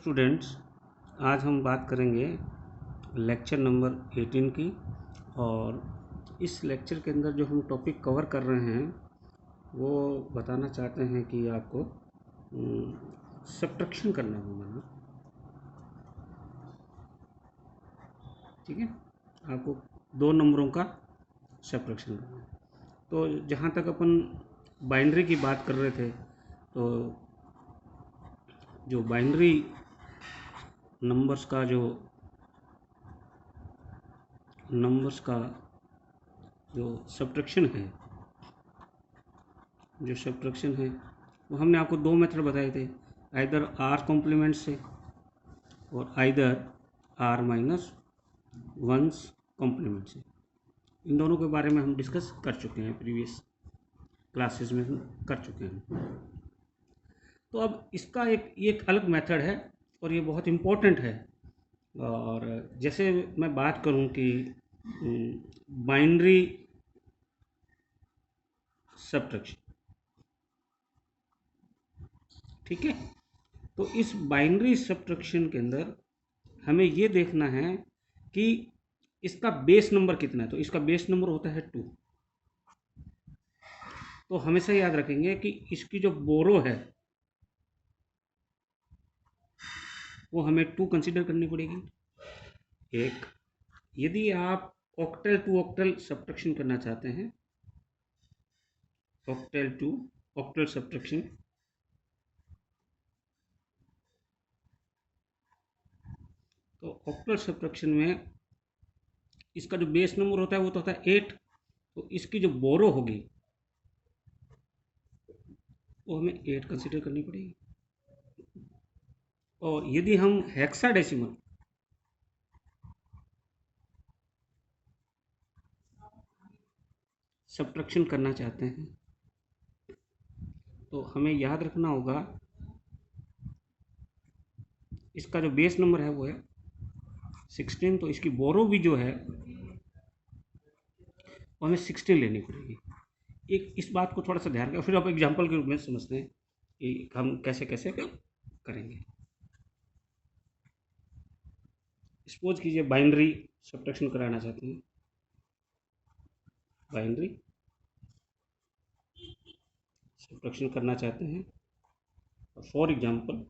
Students, आज हम बात करेंगे लेक्चर नंबर 18 की। और इस लेक्चर के अंदर जो हम टॉपिक कवर कर रहे हैं वो बताना चाहते हैं कि आपको सब्ट्रैक्शन करना होगा ना। ठीक है, आपको दो नंबरों का सब्ट्रैक्शन करना है। तो जहाँ तक अपन बाइनरी की बात कर रहे थे, तो जो बाइनरी नंबर्स का जो सब्ट्रैक्शन है वो हमने आपको दो मेथड बताए थे, आइदर आर कॉम्प्लीमेंट से और either R minus one's complement से। इन दोनों के बारे में हम डिस्कस कर चुके हैं, प्रीवियस क्लासेस में हम कर चुके हैं। तो अब इसका एक अलग मेथड है और ये बहुत इम्पोर्टेंट है। और जैसे मैं बात करूं कि बाइनरी सब्ट्रैक्शन, ठीक है, तो इस बाइनरी सब्ट्रैक्शन के अंदर हमें ये देखना है कि इसका बेस नंबर कितना है। तो इसका बेस नंबर होता है 2। तो हमेशा याद रखेंगे कि इसकी जो बोरो है वो हमें 2 कंसीडर करनी पड़ेगी। एक, यदि आप ऑक्टल टू ऑक्टल सब्ट्रैक्शन करना चाहते हैं, ऑक्टल टू ऑक्टल सब्ट्रैक्शन, तो ऑक्टल सब्ट्रैक्शन में इसका जो बेस नंबर होता है वो तो होता है 8। तो इसकी जो बोरो होगी वो हमें 8 कंसीडर करनी पड़ेगी। और यदि हम हेक्साडेसिमल सब्ट्रैक्शन करना चाहते हैं तो हमें याद रखना होगा इसका जो बेस नंबर है वो है 16। तो इसकी बोरो भी जो है वो हमें 16 लेनी पड़ेगी। एक इस बात को थोड़ा सा ध्यान रखें, फिर आप एग्जांपल के रूप में समझते हैं कि हम कैसे कैसे करेंगे। सपोज कीजिए बाइनरी सब्ट्रैक्शन कराना चाहते हैं, बाइनरी सब्ट्रैक्शन करना चाहते हैं। फॉर एग्जांपल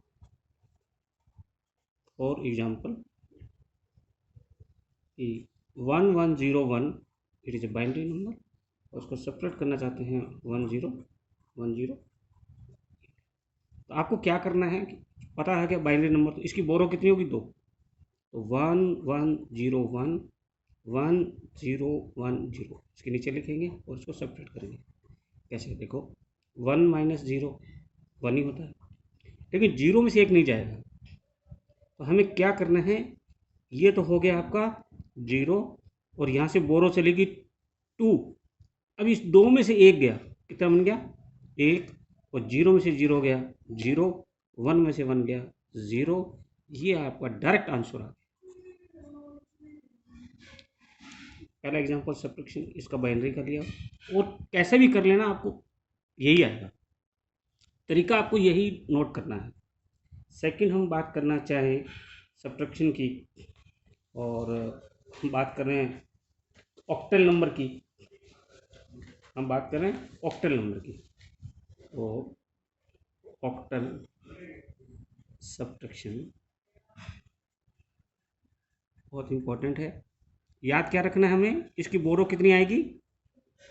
कि 1101 it is a binary number और उसको सब्ट्रैक्ट करना चाहते हैं 1010। तो आपको क्या करना है कि पता है कि बाइनरी नंबर, तो इसकी बोरो कितनी होगी 2। तो 1101 इसके नीचे लिखेंगे और इसको सब्ट्रैक्ट करेंगे। कैसे, देखो 1 माइनस 0 1 ही होता है, लेकिन 0 में से 1 नहीं जाएगा। तो हमें क्या करना है, ये तो हो गया आपका 0 और यहाँ से बोरो चलेगी 2। अब इस 2 में से 1 गया, कितना बन गया 1, और 0 में से 0 गया 0, 1 में से 1 गया 0। ये आपका डायरेक्ट आंसर आ गया। पहला एग्जांपल सब्ट्रैक्शन इसका बाइनरी कर लिया, और कैसे भी कर लेना आपको यही आएगा। तरीका आपको यही नोट करना है। सेकंड, हम बात करना चाहें सब्ट्रैक्शन की, और हम बात कर रहे हैं ऑक्टल नंबर की। हम बात कर रहे हैं ऑक्टल नंबर की। तो ऑक्टल सब्ट्रैक्शन बहुत इंपॉर्टेंट है। याद क्या रखना है हमें, इसकी बोरो कितनी आएगी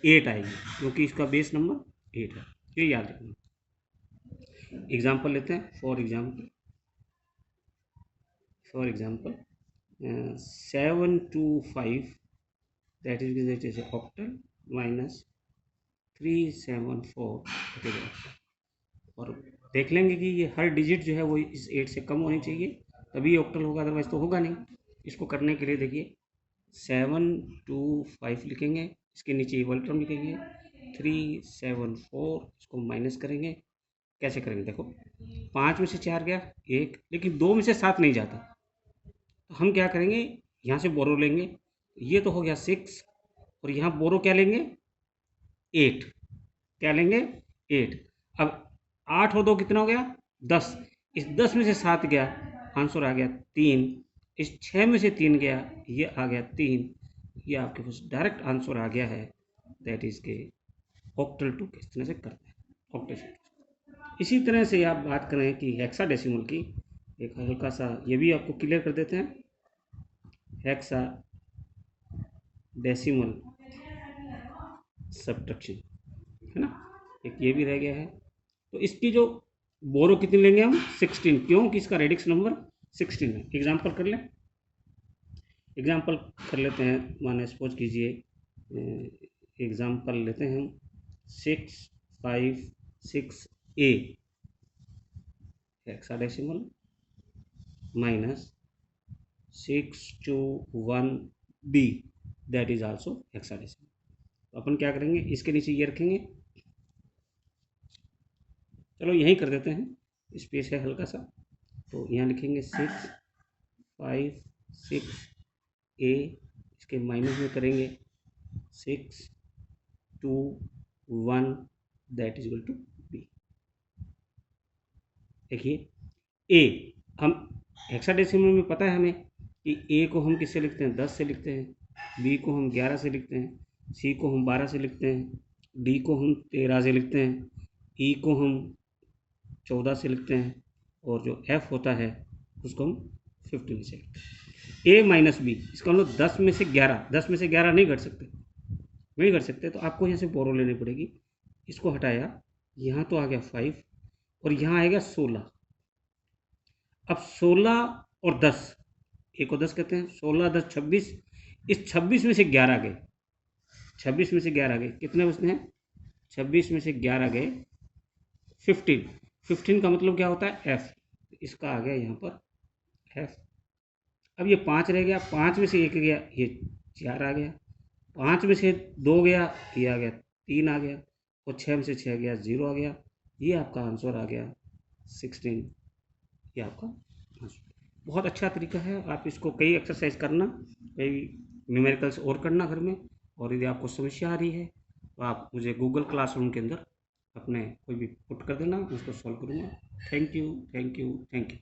8 आएगी, क्योंकि इसका बेस नंबर 8 है। ये याद रखना। एग्जांपल लेते हैं। For example 725 that is octal minus 374 that is octal. और देख लेंगे कि ये हर डिजिट जो है वो इस 8 से कम होनी चाहिए, तभी ऑक्टल होगा, अदरवाइज तो होगा नहीं। इसको करने के लिए देखिए 725 लिखेंगे, इसके नीचे इक्वल टर्म लिखेंगे 374, इसको माइनस करेंगे। कैसे करेंगे, देखो 5 में से 4 गया 1, लेकिन 2 में से 7 नहीं जाता। तो हम क्या करेंगे, यहाँ से बोरो लेंगे, ये तो हो गया 6, और यहाँ बोरो क्या लेंगे 8। क्या लेंगे 8। अब 8 और 2 कितना हो गया 10, इस 10 में से 7 गया, आंसर आ गया 3। इस 6 में से 3 गया, ये आ गया 3। ये आपके पास डायरेक्ट आंसर आ गया है, दैट इज के ऑक्टल 2 किस तरह से करते हैं ऑक्टल। इसी तरह से आप बात करें कि हेक्साडेसिमल की, एक हल्का सा ये भी आपको क्लियर कर देते हैं। हेक्साडेसिमल सब्ट्रैक्शन है ना, एक ये भी रह गया है। तो इसकी जो बोरो कितनी लेंगे हम 16, क्योंकि इसका रेडिक्स नंबर 16 है। एग्जाम्पल कर लें, एग्जाम्पल कर लेते हैं, माने सपोज कीजिए एग्जाम्पल लेते हैं हम 656A hexadecimal minus 621B that is also hexadecimal. तो अपन क्या करेंगे, इसके नीचे ये रखेंगे, चलो यहीं कर देते हैं, स्पेस है हल्का सा, तो यहाँ लिखेंगे 656A, इसके माइनस में करेंगे 621 that is equal to B। देखिए ए, हम हेक्साडेसिमल में पता है हमें कि ए को हम किससे लिखते हैं 10 से लिखते हैं, बी को हम 11 से लिखते हैं, सी को हम 12 से लिखते हैं, डी को हम 13 से लिखते हैं, ई को हम 14 से लिखते हैं, और जो एफ होता है उसको हम 15 से लिखते हैं। ए माइनस बी, इसका मतलब 10 में से 11, 10 में से 11 नहीं घट सकते, नहीं घट सकते, तो आपको यहाँ से बोरो लेनी पड़ेगी। इसको हटाया, यहाँ तो आ गया 5 और यहाँ आएगा 16। अब 16 और 10, एक को 10 कहते हैं, 16 10 26, इस 26 में से 11 गए, 26 में से 11 गए, कितने बचते हैं 26 में से 11 गए 15। 15 का मतलब क्या होता है एफ, इसका आ गया यहाँ पर एफ। अब ये 5 रह गया, 5 में से 1 गया, ये 4 आ गया, 5 में से 2 गया, ये आ गया 3 आ गया, और 6 में से 6 गया 0 आ गया। ये आपका आंसर आ गया 16, ये आपका आंसर। बहुत अच्छा तरीका है, आप इसको कई एक्सरसाइज करना, कई न्यूमेरिकल्स और करना घर में, और यदि आपको समस्या आ रही है तो आप मुझे गूगल क्लासरूम के अंदर अपने कोई भी पुट कर देना, मैं उसको सॉल्व करूँगा। Thank you, thank you, thank you.